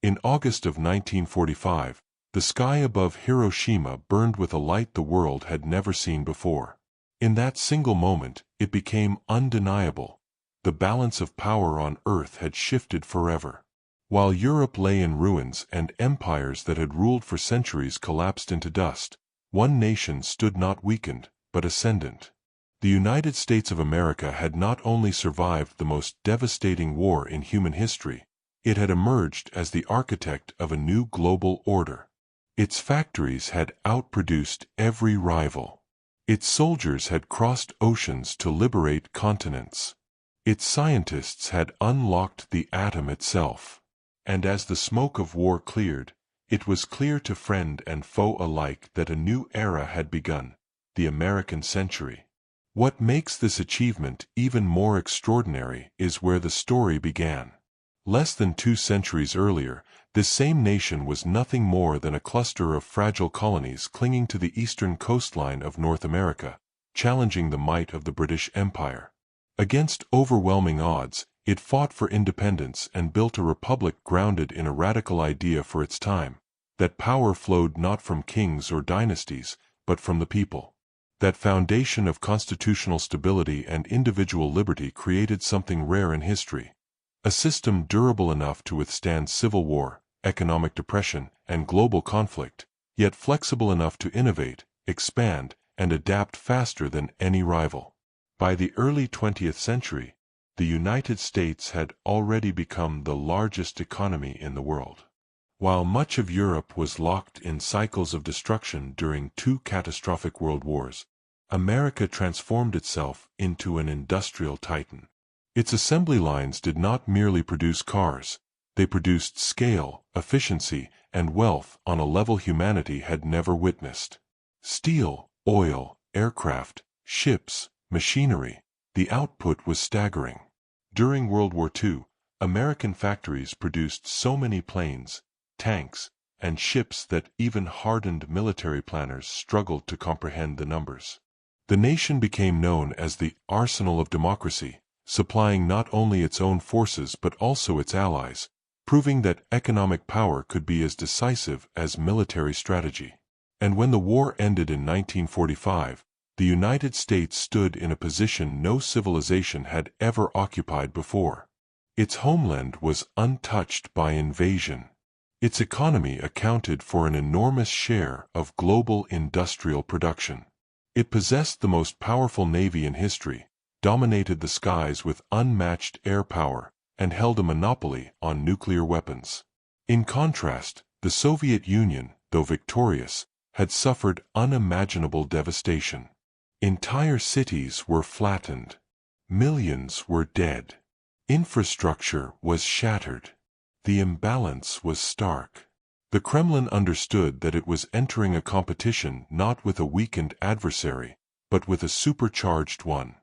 In August of 1945, the sky above Hiroshima burned with a light the world had never seen before. In that single moment, it became undeniable. The balance of power on Earth had shifted forever. While Europe lay in ruins and empires that had ruled for centuries collapsed into dust, one nation stood not weakened, but ascendant. The United States of America had not only survived the most devastating war in human history, it had emerged as the architect of a new global order. Its factories had outproduced every rival. Its soldiers had crossed oceans to liberate continents. Its scientists had unlocked the atom itself. And as the smoke of war cleared, it was clear to friend and foe alike that a new era had begun, the American century. What makes this achievement even more extraordinary is where the story began. Less than 2 centuries earlier, this same nation was nothing more than a cluster of fragile colonies clinging to the eastern coastline of North America, challenging the might of the British Empire. Against overwhelming odds, it fought for independence and built a republic grounded in a radical idea for its time, that power flowed not from kings or dynasties, but from the people. That foundation of constitutional stability and individual liberty created something rare in history. A system durable enough to withstand civil war, economic depression, and global conflict, yet flexible enough to innovate, expand, and adapt faster than any rival. By the early 20th century, the United States had already become the largest economy in the world. While much of Europe was locked in cycles of destruction during 2 catastrophic world wars, America transformed itself into an industrial titan. Its assembly lines did not merely produce cars, they produced scale, efficiency, and wealth on a level humanity had never witnessed. Steel, oil, aircraft, ships, machinery, the output was staggering. During World War II, American factories produced so many planes, tanks, and ships that even hardened military planners struggled to comprehend the numbers. The nation became known as the arsenal of democracy, supplying not only its own forces but also its allies, proving that economic power could be as decisive as military strategy. And when the war ended in 1945, the United States stood in a position no civilization had ever occupied before. Its homeland was untouched by invasion. Its economy accounted for an enormous share of global industrial production. It possessed the most powerful navy in history, dominated the skies with unmatched air power, and held a monopoly on nuclear weapons. In contrast, the Soviet Union, though victorious, had suffered unimaginable devastation. Entire cities were flattened. Millions were dead. Infrastructure was shattered. The imbalance was stark. The Kremlin understood that it was entering a competition not with a weakened adversary, but with a supercharged one.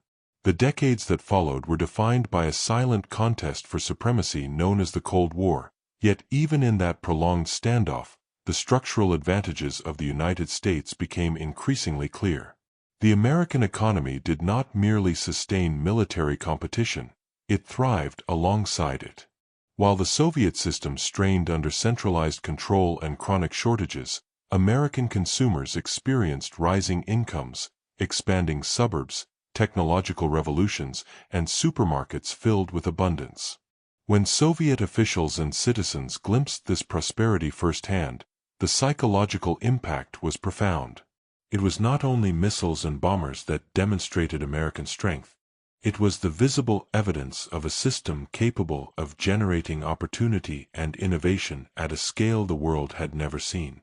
The decades that followed were defined by a silent contest for supremacy known as the Cold War, yet even in that prolonged standoff, the structural advantages of the United States became increasingly clear. The American economy did not merely sustain military competition, it thrived alongside it. While the Soviet system strained under centralized control and chronic shortages, American consumers experienced rising incomes, expanding suburbs, technological revolutions, and supermarkets filled with abundance. When Soviet officials and citizens glimpsed this prosperity firsthand, the psychological impact was profound. It was not only missiles and bombers that demonstrated American strength. It was the visible evidence of a system capable of generating opportunity and innovation at a scale the world had never seen.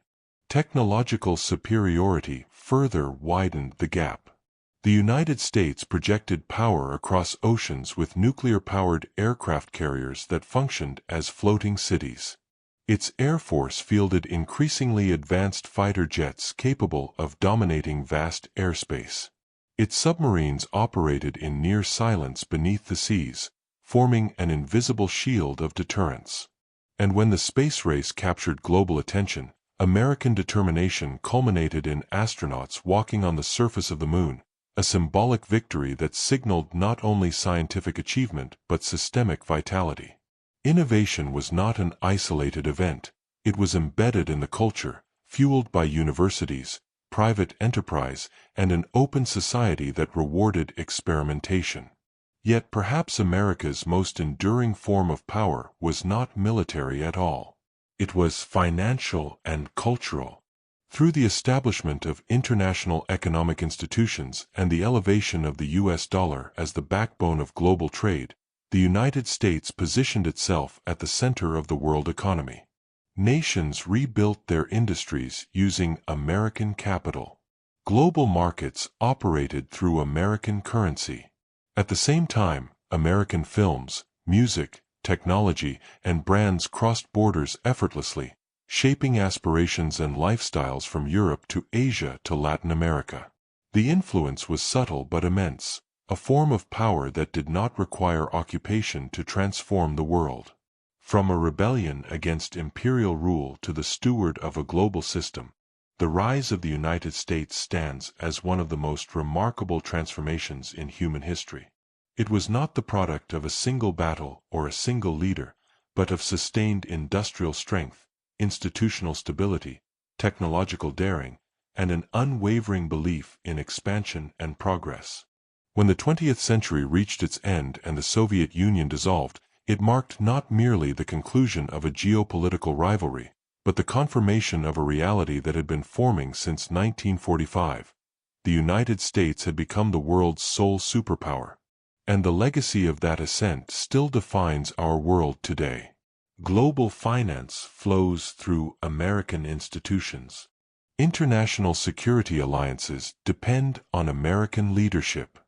Technological superiority further widened the gap. The United States projected power across oceans with nuclear-powered aircraft carriers that functioned as floating cities. Its Air Force fielded increasingly advanced fighter jets capable of dominating vast airspace. Its submarines operated in near silence beneath the seas, forming an invisible shield of deterrence. And when the space race captured global attention, American determination culminated in astronauts walking on the surface of the moon, a symbolic victory that signaled not only scientific achievement but systemic vitality. Innovation was not an isolated event. It was embedded in the culture, fueled by universities, private enterprise, and an open society that rewarded experimentation. Yet perhaps America's most enduring form of power was not military at all. It was financial and cultural. Through the establishment of international economic institutions and the elevation of the U.S. dollar as the backbone of global trade, the United States positioned itself at the center of the world economy. Nations rebuilt their industries using American capital. Global markets operated through American currency. At the same time, American films, music, technology, and brands crossed borders effortlessly, shaping aspirations and lifestyles from Europe to Asia to Latin America. The influence was subtle but immense, a form of power that did not require occupation to transform the world. From a rebellion against imperial rule to the steward of a global system, the rise of the United States stands as one of the most remarkable transformations in human history. It was not the product of a single battle or a single leader, but of sustained industrial strength, institutional stability, technological daring, and an unwavering belief in expansion and progress. When the 20th century reached its end and the Soviet Union dissolved, it marked not merely the conclusion of a geopolitical rivalry, but the confirmation of a reality that had been forming since 1945. The United States had become the world's sole superpower. And the legacy of that ascent still defines our world today. Global finance flows through American institutions. International security alliances depend on American leadership.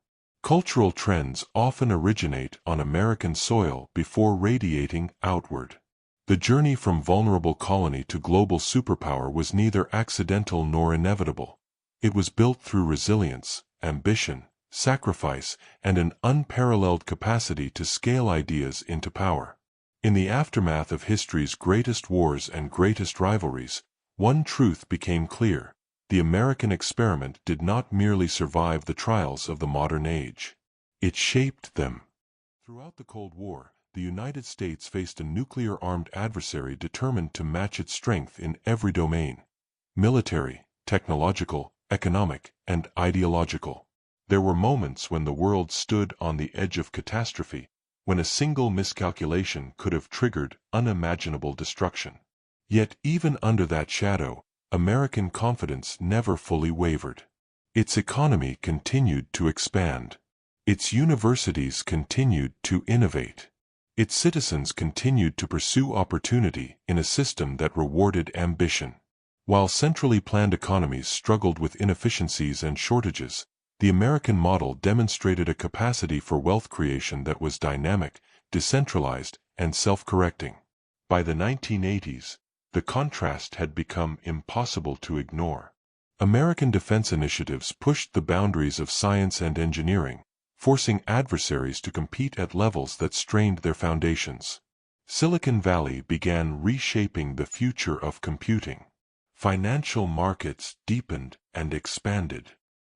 Cultural trends often originate on American soil before radiating outward. The journey from vulnerable colony to global superpower was neither accidental nor inevitable. It was built through resilience, ambition, sacrifice, and an unparalleled capacity to scale ideas into power. In the aftermath of history's greatest wars and greatest rivalries, one truth became clear: the American experiment did not merely survive the trials of the modern age. It shaped them. Throughout the Cold War, the United States faced a nuclear-armed adversary determined to match its strength in every domain: military, technological, economic, and ideological. There were moments when the world stood on the edge of catastrophe, when a single miscalculation could have triggered unimaginable destruction. Yet even under that shadow, American confidence never fully wavered. Its economy continued to expand. Its universities continued to innovate. Its citizens continued to pursue opportunity in a system that rewarded ambition. While centrally planned economies struggled with inefficiencies and shortages, the American model demonstrated a capacity for wealth creation that was dynamic, decentralized, and self-correcting. By the 1980s, the contrast had become impossible to ignore. American defense initiatives pushed the boundaries of science and engineering, forcing adversaries to compete at levels that strained their foundations. Silicon Valley began reshaping the future of computing. Financial markets deepened and expanded.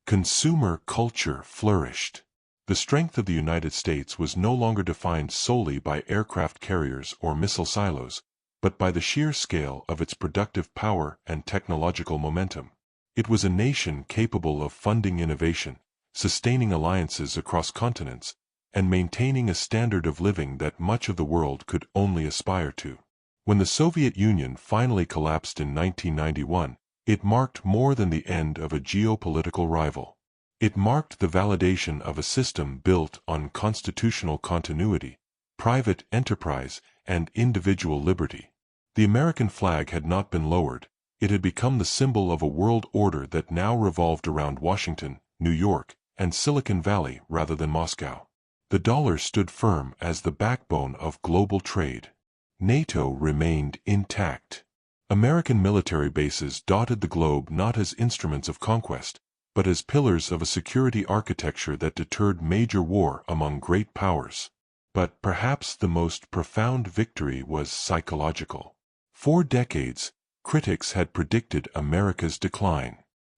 Consumer culture flourished. The strength of the United States was no longer defined solely by aircraft carriers or missile silos, but by the sheer scale of its productive power and technological momentum. It was a nation capable of funding innovation, sustaining alliances across continents, and maintaining a standard of living that much of the world could only aspire to. When the Soviet Union finally collapsed in 1991, it marked more than the end of a geopolitical rival. It marked the validation of a system built on constitutional continuity, private enterprise, and individual liberty. The American flag had not been lowered. It had become the symbol of a world order that now revolved around Washington, New York, and Silicon Valley rather than Moscow. The dollar stood firm as the backbone of global trade. NATO remained intact. American military bases dotted the globe not as instruments of conquest, but as pillars of a security architecture that deterred major war among great powers. But perhaps the most profound victory was psychological. For decades, critics had predicted America's decline.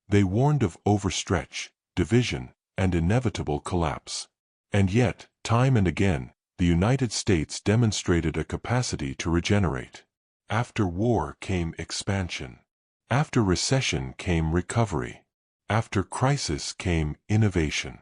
They warned of overstretch, division, and inevitable collapse. And yet, time and again, the United States demonstrated a capacity to regenerate. After war came expansion. After recession came recovery. After crisis came innovation.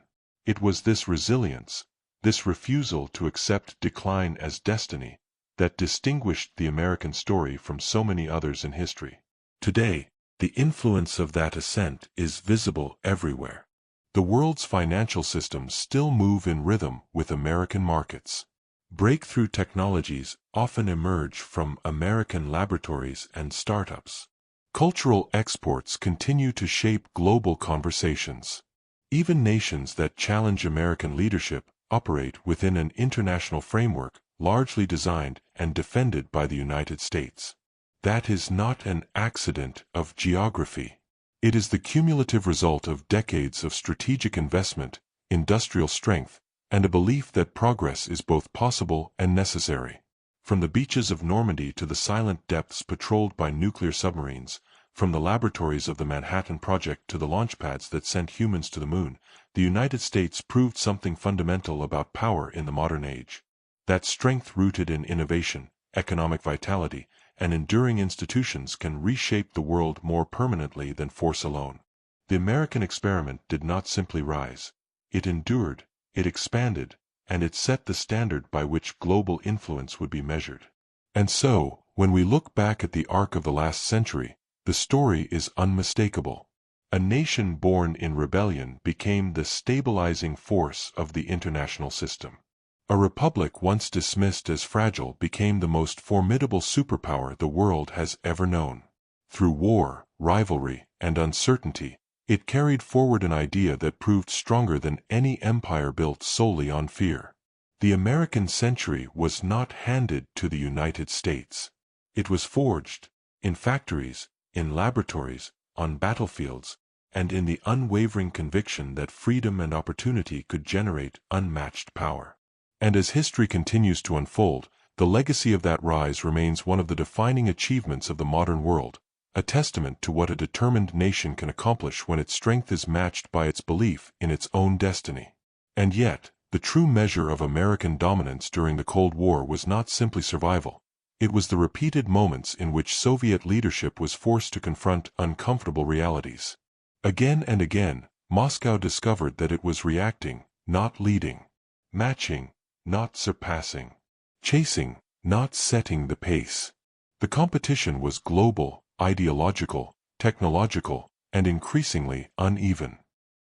It was this resilience, this refusal to accept decline as destiny, that distinguished the American story from so many others in history. Today, the influence of that ascent is visible everywhere. The world's financial systems still move in rhythm with American markets. Breakthrough technologies often emerge from American laboratories and startups. Cultural exports continue to shape global conversations. Even nations that challenge American leadership operate within an international framework largely designed and defended by the United States. That is not an accident of geography. It is the cumulative result of decades of strategic investment, industrial strength, and a belief that progress is both possible and necessary. From the beaches of Normandy to the silent depths patrolled by nuclear submarines, from the laboratories of the Manhattan Project to the launchpads that sent humans to the moon, the United States proved something fundamental about power in the modern age. That strength rooted in innovation, economic vitality, and enduring institutions can reshape the world more permanently than force alone. The American experiment did not simply rise. It endured, it expanded, and it set the standard by which global influence would be measured. And so, when we look back at the arc of the last century, the story is unmistakable. A nation born in rebellion became the stabilizing force of the international system. A republic once dismissed as fragile became the most formidable superpower the world has ever known. Through war, rivalry, and uncertainty, it carried forward an idea that proved stronger than any empire built solely on fear. The American century was not handed to the United States. It was forged, in factories, in laboratories, on battlefields, and in the unwavering conviction that freedom and opportunity could generate unmatched power. And as history continues to unfold, the legacy of that rise remains one of the defining achievements of the modern world, a testament to what a determined nation can accomplish when its strength is matched by its belief in its own destiny. And yet, the true measure of American dominance during the Cold War was not simply survival. It was the repeated moments in which Soviet leadership was forced to confront uncomfortable realities. Again and again, Moscow discovered that it was reacting, not leading; matching, not surpassing; chasing, not setting the pace. The competition was global, ideological, technological, and increasingly uneven.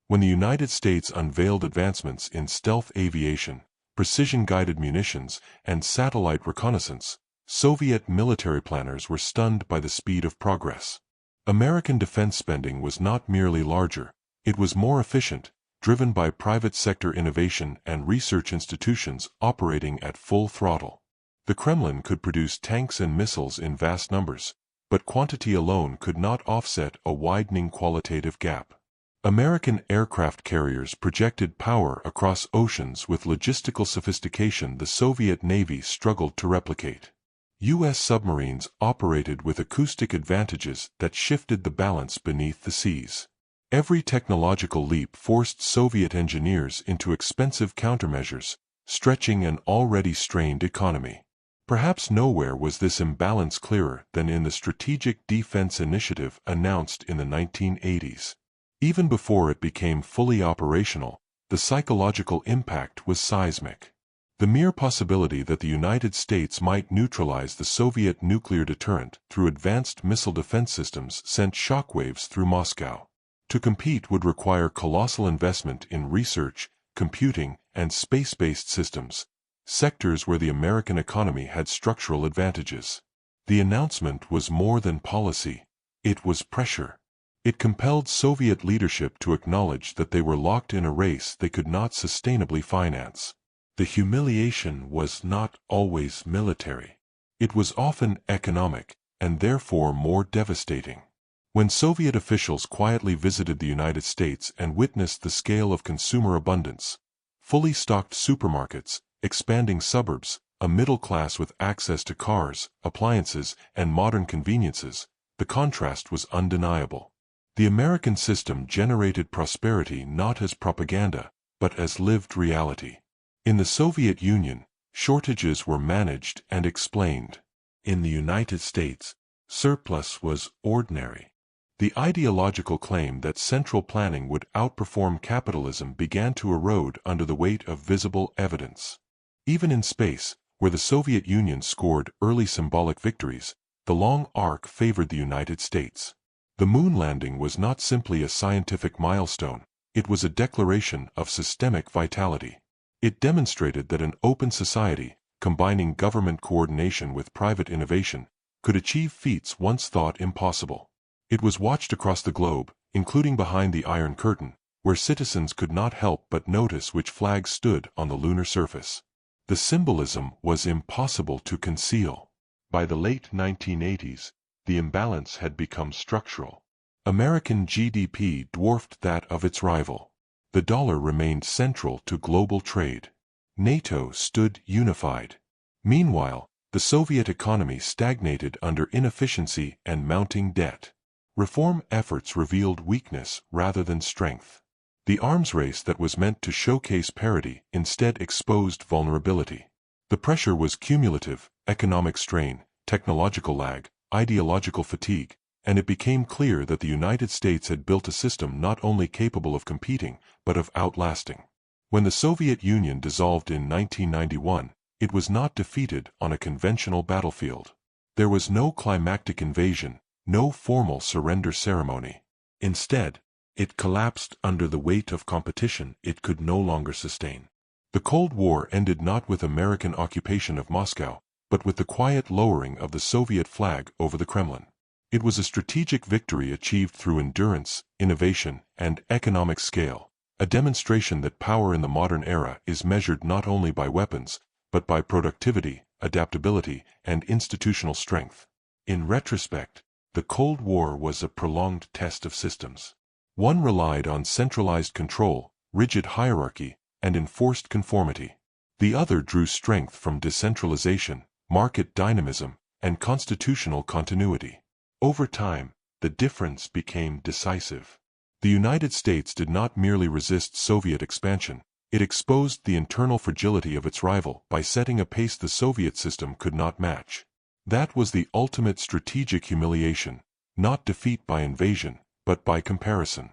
When the United States unveiled advancements in stealth aviation, precision-guided munitions, and satellite reconnaissance, Soviet military planners were stunned by the speed of progress. American defense spending was not merely larger, it was more efficient, driven by private sector innovation and research institutions operating at full throttle. The Kremlin could produce tanks and missiles in vast numbers, but quantity alone could not offset a widening qualitative gap. American aircraft carriers projected power across oceans with logistical sophistication the Soviet Navy struggled to replicate. U.S. submarines operated with acoustic advantages that shifted the balance beneath the seas. Every technological leap forced Soviet engineers into expensive countermeasures, stretching an already strained economy. Perhaps nowhere was this imbalance clearer than in the Strategic Defense Initiative announced in the 1980s. Even before it became fully operational, the psychological impact was seismic. The mere possibility that the United States might neutralize the Soviet nuclear deterrent through advanced missile defense systems sent shockwaves through Moscow. To compete would require colossal investment in research, computing, and space-based systems, sectors where the American economy had structural advantages. The announcement was more than policy. It was pressure. It compelled Soviet leadership to acknowledge that they were locked in a race they could not sustainably finance. The humiliation was not always military. It was often economic, and therefore more devastating. When Soviet officials quietly visited the United States and witnessed the scale of consumer abundance, fully stocked supermarkets, expanding suburbs, a middle class with access to cars, appliances, and modern conveniences, the contrast was undeniable. The American system generated prosperity not as propaganda, but as lived reality. In the Soviet Union, shortages were managed and explained. In the United States, surplus was ordinary. The ideological claim that central planning would outperform capitalism began to erode under the weight of visible evidence. Even in space, where the Soviet Union scored early symbolic victories, the long arc favored the United States. The moon landing was not simply a scientific milestone, it was a declaration of systemic vitality. It demonstrated that an open society, combining government coordination with private innovation, could achieve feats once thought impossible. It was watched across the globe, including behind the Iron Curtain, where citizens could not help but notice which flag stood on the lunar surface. The symbolism was impossible to conceal. By the late 1980s, the imbalance had become structural. American GDP dwarfed that of its rival. The dollar remained central to global trade. NATO stood unified. Meanwhile, the Soviet economy stagnated under inefficiency and mounting debt. Reform efforts revealed weakness rather than strength. The arms race that was meant to showcase parity instead exposed vulnerability. The pressure was cumulative: economic strain, technological lag, ideological fatigue, and it became clear that the United States had built a system not only capable of competing, but of outlasting. When the Soviet Union dissolved in 1991, it was not defeated on a conventional battlefield. There was no climactic invasion, no formal surrender ceremony. Instead, it collapsed under the weight of competition it could no longer sustain. The Cold War ended not with American occupation of Moscow, but with the quiet lowering of the Soviet flag over the Kremlin. It was a strategic victory achieved through endurance, innovation, and economic scale, a demonstration that power in the modern era is measured not only by weapons, but by productivity, adaptability, and institutional strength. In retrospect, the Cold War was a prolonged test of systems. One relied on centralized control, rigid hierarchy, and enforced conformity. The other drew strength from decentralization, market dynamism, and constitutional continuity. Over time, the difference became decisive. The United States did not merely resist Soviet expansion, it exposed the internal fragility of its rival by setting a pace the Soviet system could not match. That was the ultimate strategic humiliation, not defeat by invasion, but by comparison.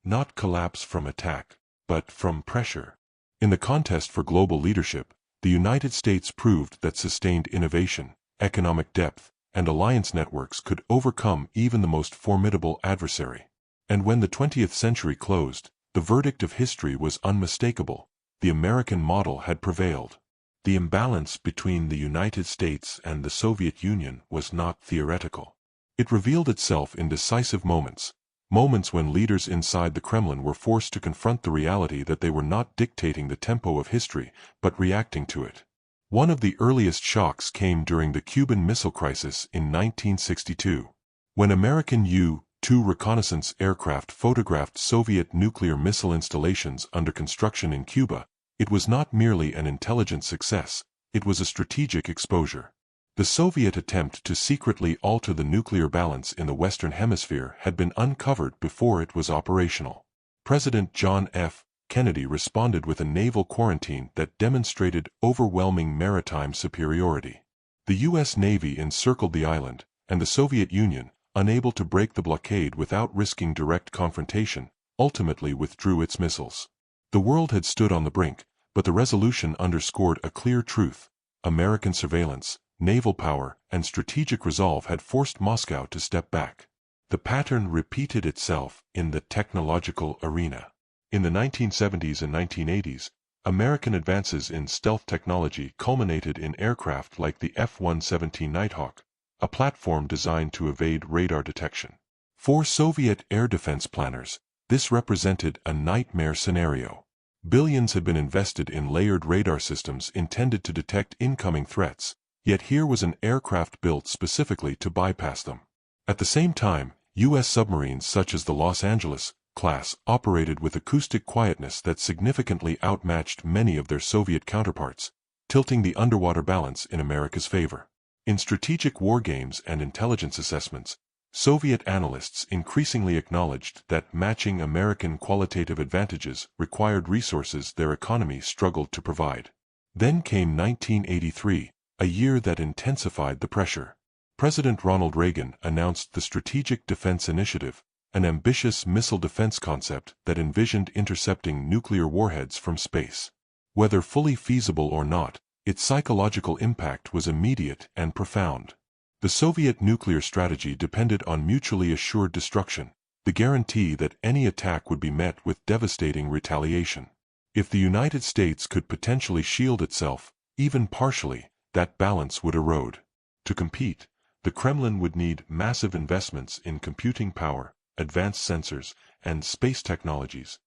Not collapse from attack, but from pressure. In the contest for global leadership, the United States proved that sustained innovation, economic depth, and alliance networks could overcome even the most formidable adversary. And when the 20th century closed, the verdict of history was unmistakable: the American model had prevailed. The imbalance between the United States and the Soviet Union was not theoretical. It revealed itself in decisive moments when leaders inside the Kremlin were forced to confront the reality that they were not dictating the tempo of history, but reacting to it. One of the earliest shocks came during the Cuban Missile Crisis in 1962. When American U-2 reconnaissance aircraft photographed Soviet nuclear missile installations under construction in Cuba, it was not merely an intelligence success, it was a strategic exposure. The Soviet attempt to secretly alter the nuclear balance in the Western Hemisphere had been uncovered before it was operational. President John F. Kennedy responded with a naval quarantine that demonstrated overwhelming maritime superiority. The U.S. Navy encircled the island, and the Soviet Union, unable to break the blockade without risking direct confrontation, ultimately withdrew its missiles. The world had stood on the brink, but the resolution underscored a clear truth: American surveillance, naval power, and strategic resolve had forced Moscow to step back. The pattern repeated itself in the technological arena. In the 1970s and 1980s, American advances in stealth technology culminated in aircraft like the F-117 Nighthawk, a platform designed to evade radar detection. For Soviet air defense planners, this represented a nightmare scenario. Billions had been invested in layered radar systems intended to detect incoming threats, yet here was an aircraft built specifically to bypass them. At the same time, U.S. submarines such as the Los Angeles class operated with acoustic quietness that significantly outmatched many of their Soviet counterparts, tilting the underwater balance in America's favor. In strategic war games and intelligence assessments, Soviet analysts increasingly acknowledged that matching American qualitative advantages required resources their economy struggled to provide. Then came 1983, a year that intensified the pressure. President Ronald Reagan announced the Strategic Defense Initiative, an ambitious missile defense concept that envisioned intercepting nuclear warheads from space. Whether fully feasible or not, its psychological impact was immediate and profound. The Soviet nuclear strategy depended on mutually assured destruction, the guarantee that any attack would be met with devastating retaliation. If the United States could potentially shield itself, even partially, that balance would erode. To compete, the Kremlin would need massive investments in computing power, advanced sensors, and space technologies,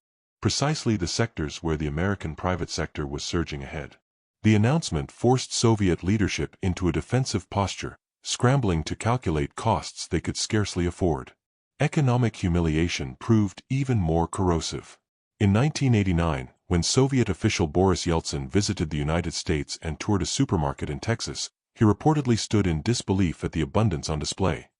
precisely the sectors where the American private sector was surging ahead. The announcement forced Soviet leadership into a defensive posture, scrambling to calculate costs they could scarcely afford. Economic humiliation proved even more corrosive. In 1989, when Soviet official Boris Yeltsin visited the United States and toured a supermarket in Texas, he reportedly stood in disbelief at the abundance on display.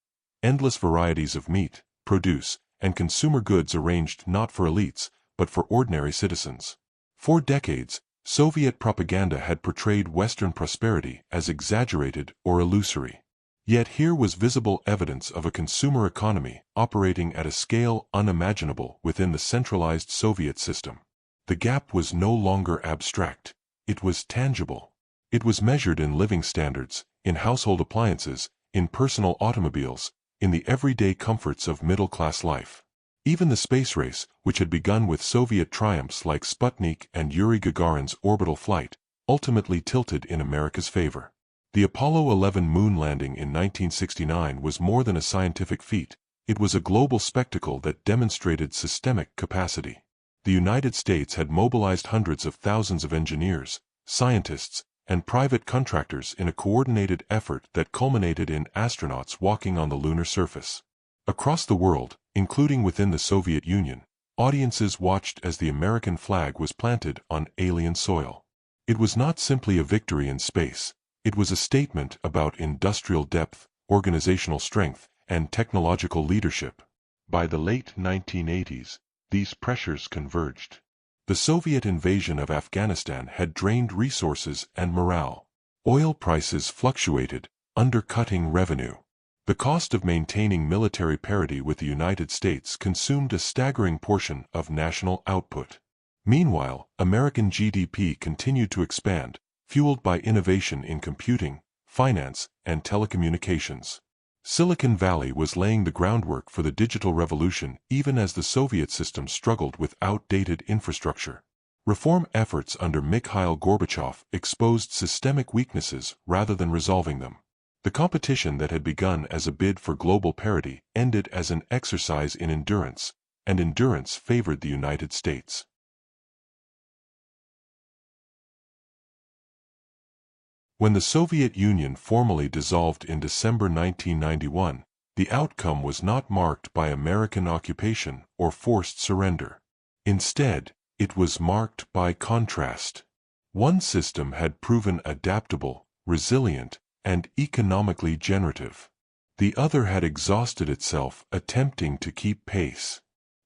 Endless varieties of meat, produce, and consumer goods arranged not for elites, but for ordinary citizens. For decades, Soviet propaganda had portrayed Western prosperity as exaggerated or illusory. Yet here was visible evidence of a consumer economy operating at a scale unimaginable within the centralized Soviet system. The gap was no longer abstract. It was tangible. It was measured in living standards, in household appliances, in personal automobiles, in the everyday comforts of middle-class life. Even the space race, which had begun with Soviet triumphs like Sputnik and Yuri Gagarin's orbital flight, ultimately tilted in America's favor. The Apollo 11 moon landing in 1969 was more than a scientific feat. It was a global spectacle that demonstrated systemic capacity. The United States had mobilized hundreds of thousands of engineers, scientists, and private contractors in a coordinated effort that culminated in astronauts walking on the lunar surface. Across the world, including within the Soviet Union, audiences watched as the American flag was planted on alien soil. It was not simply a victory in space. It was a statement about industrial depth, organizational strength, and technological leadership. By the late 1980s, these pressures converged. The Soviet invasion of Afghanistan had drained resources and morale. Oil prices fluctuated, undercutting revenue. The cost of maintaining military parity with the United States consumed a staggering portion of national output. Meanwhile, American GDP continued to expand, fueled by innovation in computing, finance, and telecommunications. Silicon Valley was laying the groundwork for the digital revolution even as the Soviet system struggled with outdated infrastructure. Reform efforts under Mikhail Gorbachev exposed systemic weaknesses rather than resolving them. The competition that had begun as a bid for global parity ended as an exercise in endurance, and endurance favored the United States. When the Soviet Union formally dissolved in December 1991, the outcome was not marked by American occupation or forced surrender. Instead, it was marked by contrast. One system had proven adaptable, resilient, and economically generative. The other had exhausted itself attempting to keep pace.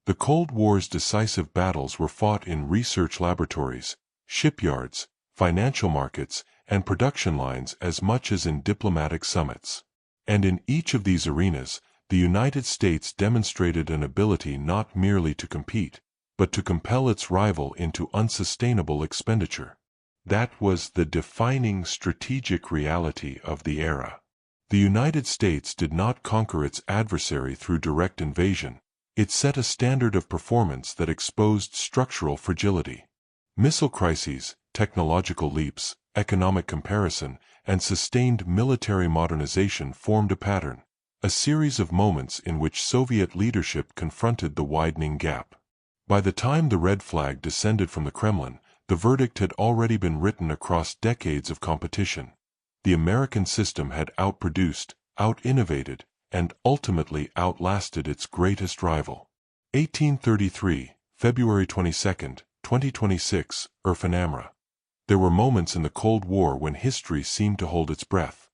The Cold War's decisive battles were fought in research laboratories, shipyards, financial markets, and production lines as much as in diplomatic summits. And in each of these arenas, the United States demonstrated an ability not merely to compete, but to compel its rival into unsustainable expenditure. That was the defining strategic reality of the era. The United States did not conquer its adversary through direct invasion. It set a standard of performance that exposed structural fragility. Missile crises, technological leaps, economic comparison, and sustained military modernization formed a pattern, a series of moments in which Soviet leadership confronted the widening gap. By the time the red flag descended from the Kremlin, the verdict had already been written across decades of competition. The American system had outproduced, out-innovated, and ultimately outlasted its greatest rival. 1833, February 22, 2026, Urfanamra. There were moments in the Cold War when history seemed to hold its breath.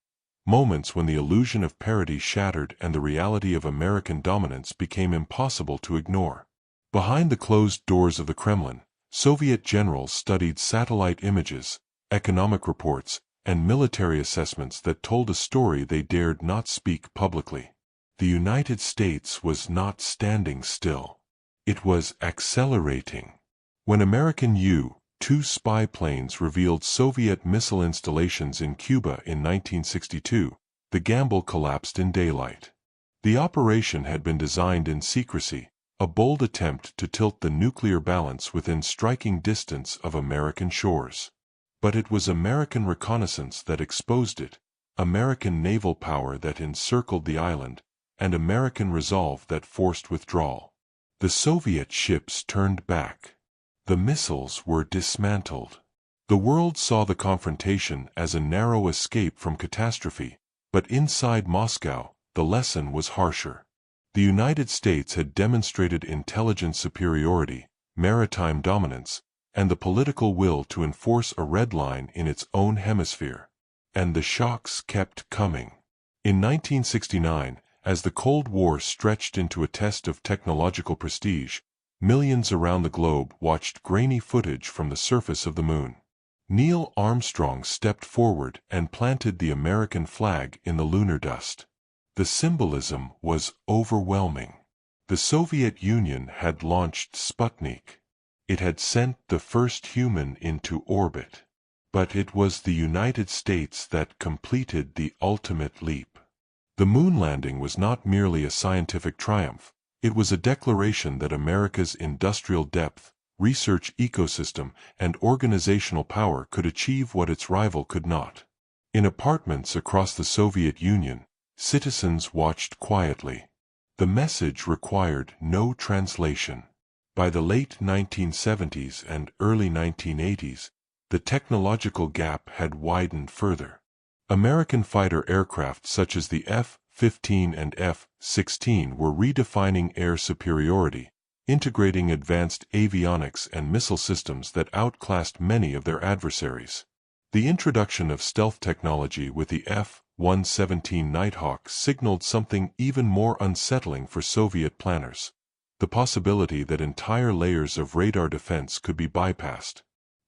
Moments when the illusion of parity shattered and the reality of American dominance became impossible to ignore. Behind the closed doors of the Kremlin, Soviet generals studied satellite images, economic reports, and military assessments that told a story they dared not speak publicly. The United States was not standing still. It was accelerating. When American U-2 spy planes revealed Soviet missile installations in Cuba in 1962, the gamble collapsed in daylight. The operation had been designed in secrecy, a bold attempt to tilt the nuclear balance within striking distance of American shores. But it was American reconnaissance that exposed it, American naval power that encircled the island, and American resolve that forced withdrawal. The Soviet ships turned back. The missiles were dismantled. The world saw the confrontation as a narrow escape from catastrophe, but inside Moscow, the lesson was harsher. The United States had demonstrated intelligence superiority, maritime dominance, and the political will to enforce a red line in its own hemisphere. And the shocks kept coming. In 1969, as the Cold War stretched into a test of technological prestige, millions around the globe watched grainy footage from the surface of the moon. Neil Armstrong stepped forward and planted the American flag in the lunar dust. The symbolism was overwhelming. The Soviet Union had launched Sputnik. It had sent the first human into orbit. But it was the United States that completed the ultimate leap. The moon landing was not merely a scientific triumph. It was a declaration that America's industrial depth, research ecosystem, and organizational power could achieve what its rival could not. In apartments across the Soviet Union, citizens watched quietly. The message required no translation. By the late 1970s and early 1980s, the technological gap had widened further. American fighter aircraft such as the F-15 and F-16 were redefining air superiority, integrating advanced avionics and missile systems that outclassed many of their adversaries. The introduction of stealth technology with the F-117 Nighthawk signaled something even more unsettling for Soviet planners: the possibility that entire layers of radar defense could be bypassed.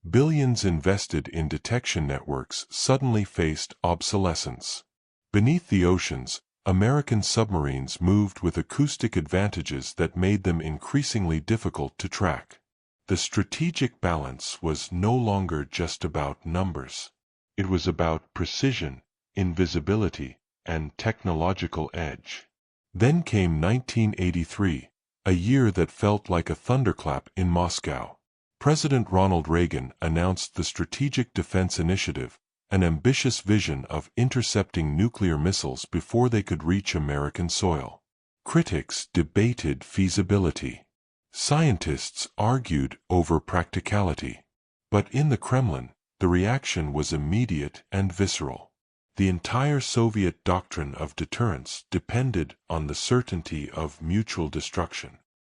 Billions invested in detection networks suddenly faced obsolescence. Beneath the oceans, American submarines moved with acoustic advantages that made them increasingly difficult to track. The strategic balance was no longer just about numbers. It was about precision, invisibility, and technological edge. Then came 1983, a year that felt like a thunderclap in Moscow. President Ronald Reagan announced the Strategic Defense Initiative, an ambitious vision of intercepting nuclear missiles before they could reach American soil. Critics debated feasibility. Scientists argued over practicality. But in the Kremlin, the reaction was immediate and visceral. The entire Soviet doctrine of deterrence depended on the certainty of mutual destruction.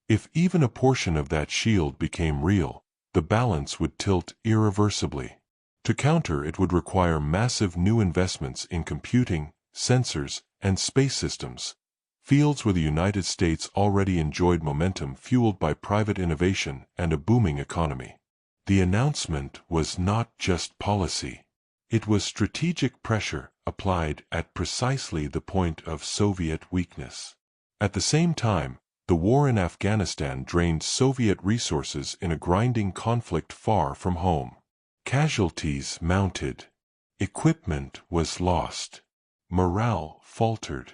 If even a portion of that shield became real, the balance would tilt irreversibly. To counter it would require massive new investments in computing, sensors, and space systems, fields where the United States already enjoyed momentum fueled by private innovation and a booming economy. The announcement was not just policy. It was strategic pressure applied at precisely the point of Soviet weakness. At the same time, the war in Afghanistan drained Soviet resources in a grinding conflict far from home. Casualties mounted. Equipment was lost. Morale faltered.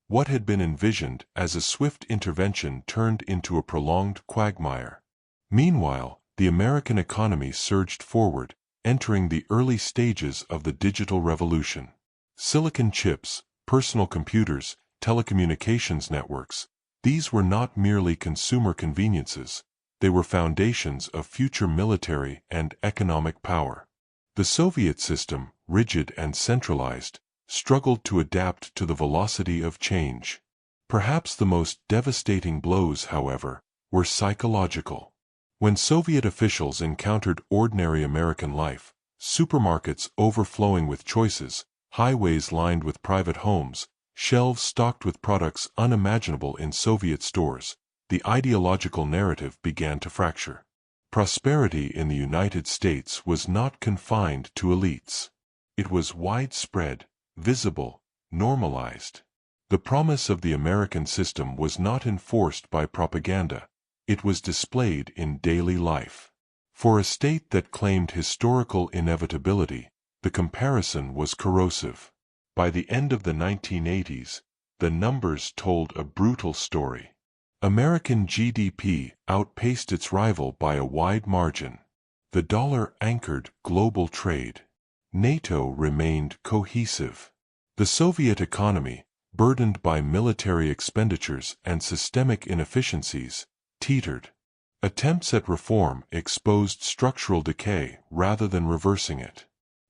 What had been envisioned as a swift intervention turned into a prolonged quagmire. Meanwhile, the American economy surged forward, entering the early stages of the digital revolution. Silicon chips, personal computers, telecommunications networks, these were not merely consumer conveniences, they were foundations of future military and economic power. The Soviet system, rigid and centralized, struggled to adapt to the velocity of change. Perhaps the most devastating blows, however, were psychological. When Soviet officials encountered ordinary American life, supermarkets overflowing with choices, highways lined with private homes, shelves stocked with products unimaginable in Soviet stores, the ideological narrative began to fracture. Prosperity in the United States was not confined to elites. It was widespread, visible, normalized. The promise of the American system was not enforced by propaganda. It was displayed in daily life. For a state that claimed historical inevitability, the comparison was corrosive. By the end of the 1980s, the numbers told a brutal story. American GDP outpaced its rival by a wide margin. The dollar anchored global trade. NATO remained cohesive. The Soviet economy, burdened by military expenditures and systemic inefficiencies, teetered. Attempts at reform exposed structural decay rather than reversing it.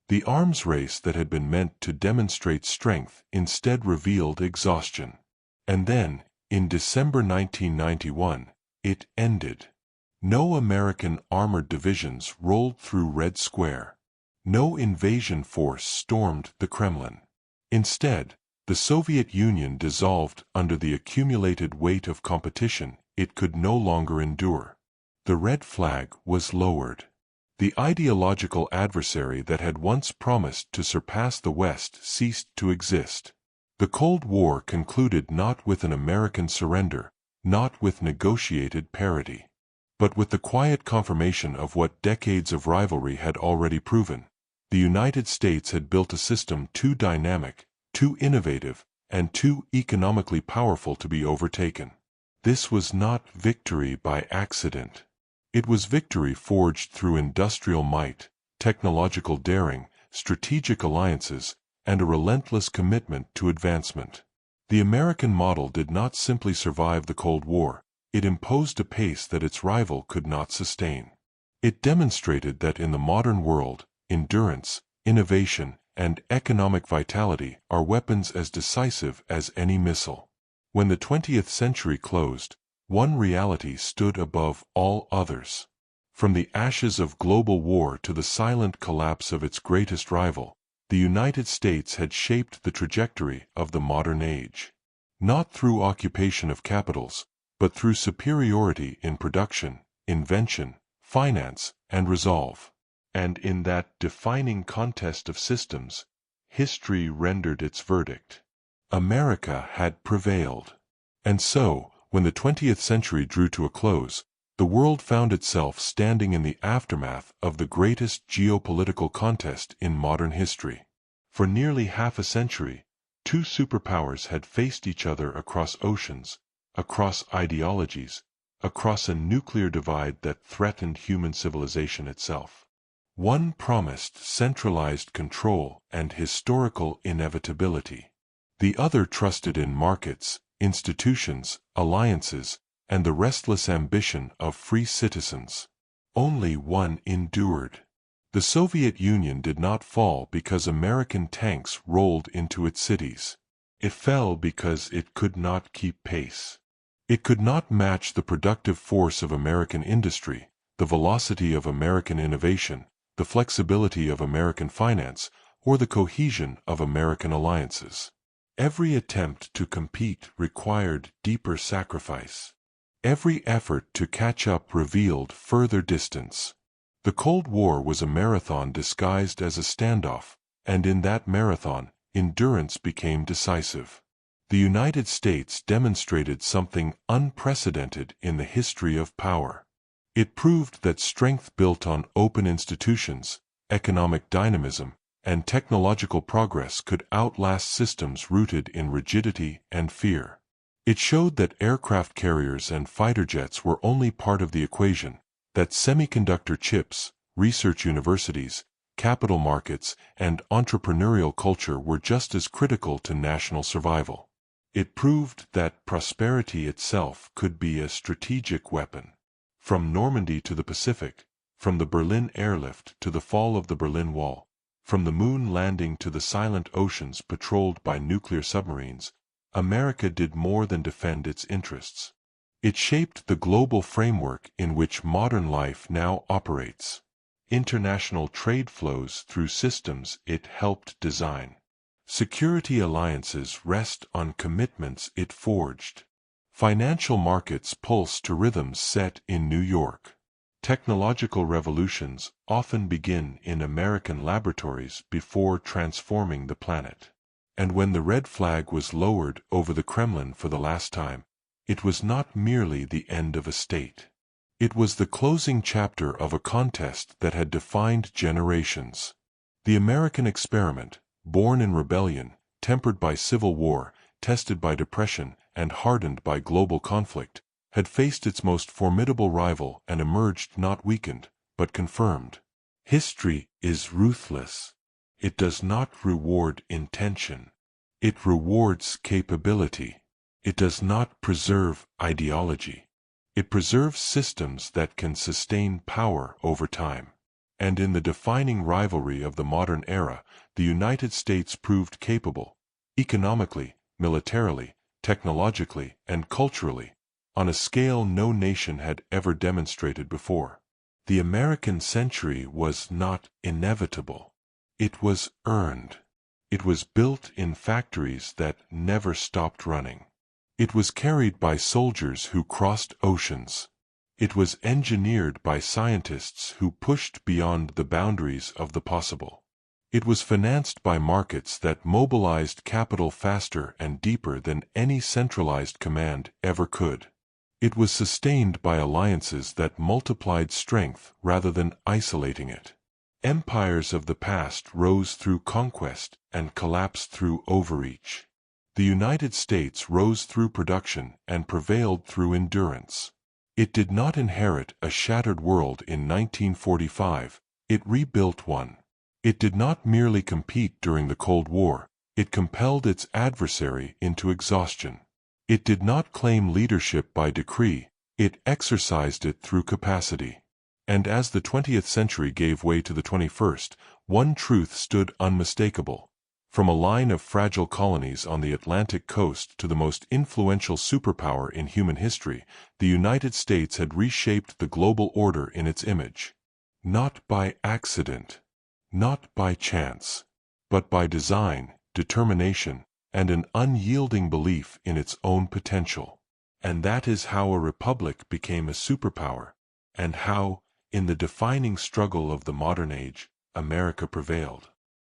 The arms race that had been meant to demonstrate strength instead revealed exhaustion. And then, in December 1991, it ended. No American armored divisions rolled through Red Square. No invasion force stormed the Kremlin. Instead, the Soviet Union dissolved under the accumulated weight of competition it could no longer endure. The red flag was lowered. The ideological adversary that had once promised to surpass the West ceased to exist. The Cold War concluded not with an American surrender, not with negotiated parity, but with the quiet confirmation of what decades of rivalry had already proven. The United States had built a system too dynamic, too innovative, and too economically powerful to be overtaken. This was not victory by accident. It was victory forged through industrial might, technological daring, strategic alliances, and a relentless commitment to advancement. The American model did not simply survive the Cold War, it imposed a pace that its rival could not sustain. It demonstrated that in the modern world, endurance, innovation, and economic vitality are weapons as decisive as any missile. When the 20th century closed, one reality stood above all others. From the ashes of global war to the silent collapse of its greatest rival, the United States had shaped the trajectory of the modern age. Not through occupation of capitals, but through superiority in production, invention, finance, and resolve. And in that defining contest of systems, history rendered its verdict. America had prevailed. And so, when the 20th century drew to a close, the world found itself standing in the aftermath of the greatest geopolitical contest in modern history. For nearly half a century, two superpowers had faced each other across oceans, across ideologies, across a nuclear divide that threatened human civilization itself. One promised centralized control and historical inevitability. The other trusted in markets, institutions, alliances, and the restless ambition of free citizens. Only one endured. The Soviet Union did not fall because American tanks rolled into its cities. It fell because it could not keep pace. It could not match the productive force of American industry, the velocity of American innovation, the flexibility of American finance, or the cohesion of American alliances. Every attempt to compete required deeper sacrifice. Every effort to catch up revealed further distance. The Cold War was a marathon disguised as a standoff, and in that marathon, endurance became decisive. The United States demonstrated something unprecedented in the history of power. It proved that strength built on open institutions, economic dynamism, and technological progress could outlast systems rooted in rigidity and fear. It showed that aircraft carriers and fighter jets were only part of the equation, that semiconductor chips, research universities, capital markets, and entrepreneurial culture were just as critical to national survival. It proved that prosperity itself could be a strategic weapon. From Normandy to the Pacific, from the Berlin airlift to the fall of the Berlin Wall, from the moon landing to the silent oceans patrolled by nuclear submarines, America did more than defend its interests. It shaped the global framework in which modern life now operates. International trade flows through systems it helped design. Security alliances rest on commitments it forged. Financial markets pulse to rhythms set in New York. Technological revolutions often begin in American laboratories before transforming the planet. And when the red flag was lowered over the Kremlin for the last time, it was not merely the end of a state. It was the closing chapter of a contest that had defined generations. The American experiment, born in rebellion, tempered by civil war, tested by depression, and hardened by global conflict, had faced its most formidable rival and emerged not weakened, but confirmed. History is ruthless. It does not reward intention. It rewards capability. It does not preserve ideology. It preserves systems that can sustain power over time. And in the defining rivalry of the modern era, the United States proved capable, economically, militarily, technologically, and culturally, on a scale no nation had ever demonstrated before. The American century was not inevitable. It was earned. It was built in factories that never stopped running. It was carried by soldiers who crossed oceans. It was engineered by scientists who pushed beyond the boundaries of the possible. It was financed by markets that mobilized capital faster and deeper than any centralized command ever could. It was sustained by alliances that multiplied strength rather than isolating it. Empires of the past rose through conquest and collapsed through overreach. The United States rose through production and prevailed through endurance. It did not inherit a shattered world in 1945, it rebuilt one. It did not merely compete during the Cold War, it compelled its adversary into exhaustion. It did not claim leadership by decree, it exercised it through capacity. And as the 20th century gave way to the 21st, one truth stood unmistakable. From a line of fragile colonies on the Atlantic coast to the most influential superpower in human history, the United States had reshaped the global order in its image. Not by accident, not by chance, but by design, determination, and an unyielding belief in its own potential. And that is how a republic became a superpower, and how, in the defining struggle of the modern age, America prevailed.